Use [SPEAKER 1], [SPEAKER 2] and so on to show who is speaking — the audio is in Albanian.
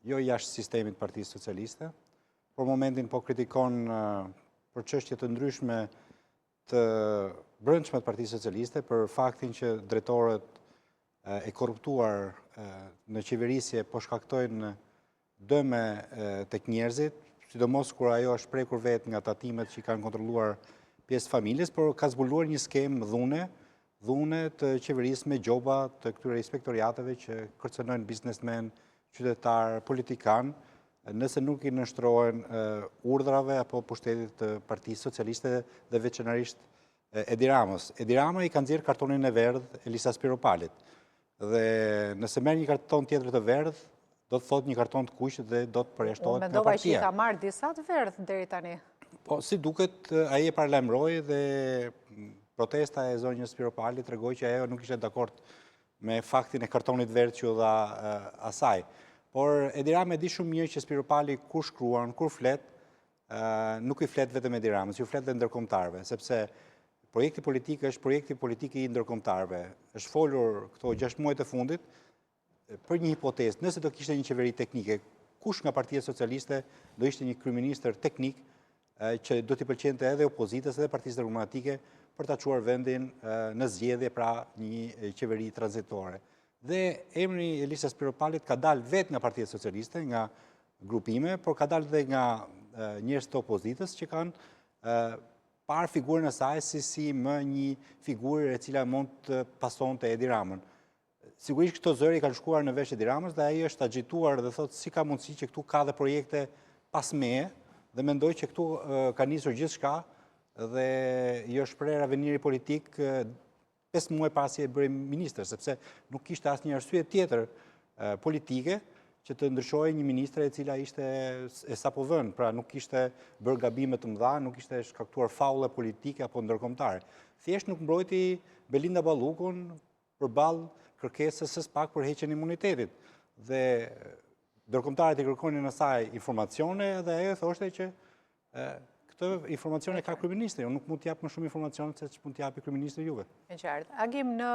[SPEAKER 1] jo jashtë sistemit Partisë Socialiste, por momentin po kritikon për çështje të ndryshme të brendshme të Partisë Socialiste për faktin që drejtorët e korruptuar në qeverisje po shkaktojnë dëme tek njerëzit, sidomos kur ajo është prekur vetë nga tatimet që i kanë kontrolluar pjesë familjes, por ka zbuluar një skemë dhune të qeverisë me gjoba të këtyre inspektoriateve që kërcënojnë biznesmen, qytetar, politikan, nëse nuk i nështrohen urdhrave apo pushtetit të Partisë Socialiste dhe veçanërisht Edi Ramës. Edi Rama i ka nxjerrë kartonin e verdh Elisa Spiropalit. Dhe nëse merr një karton tjetër të verdh, do të thotë një karton të kuq dhe do të përjashtohet nga partia.
[SPEAKER 2] Mendova që i ka marrë disa të verdh deri tani.
[SPEAKER 1] Po, si duket, ai e paralajmëroi dhe protesta e zonjës Spiropalit tregoi që ajo nuk ishte dakord me faktin e kartonit verdh që u dha asaj. Por Edi Rama e di shumë mirë që Spiropali kur shkruan, kur flet, nuk i flet vetëm Edi Ramës, ju flet dhe ndërkombëtarëve, sepse projekti politik është projekti politik i ndërkombëtarëve. Është folur këto 6 muajt e fundit për një hipotezë, nëse do kishte një qeveri teknike, kush nga Partia Socialiste do ishte një kryeministër teknik që do t'i pëlqente edhe opozitës edhe Partisë Demokratike për ta çuar vendin në zgjedhje, pra një qeveri tranzitore. Dhe emri Elisa Spiropalit ka dalë vetë nga Partia Socialiste, nga grupime, por ka dalë dhe nga njerëz të opozitës që kanë parë figurën e saj si më një figurë e cila mund të pasonte Edi Ramën. Sigurisht këto zëri kanë shkuar në vesh Edi Ramës dhe ai është agjituar dhe thotë si ka mundësi që këtu ka dhe projekte pas meje dhe mendoj që këtu ka nisur gjithçka dhe jo shpreh aveniri politik 5 muaj pasi e bëri ministër, sepse nuk kishte asnjë arsye tjetër politike që të ndryshojë një ministre e cila ishte e sapovënë, pra nuk kishte bërë gabime të mëdha, nuk kishte shkaktuar faulle politike apo ndërkombëtare. Thjesht nuk mbrojti Belinda Ballukun përballë kërkesës së SPAK për heqjen e imunitetit. Dhe ndërkombëtarët i kërkonin asaj informacione dhe ajo thoshte që këtë informacione ka kryeministri, unë nuk mund t'jap më shumë informacione se ç'mund t'japi kryeministri juve.
[SPEAKER 2] E qartë. Agim, në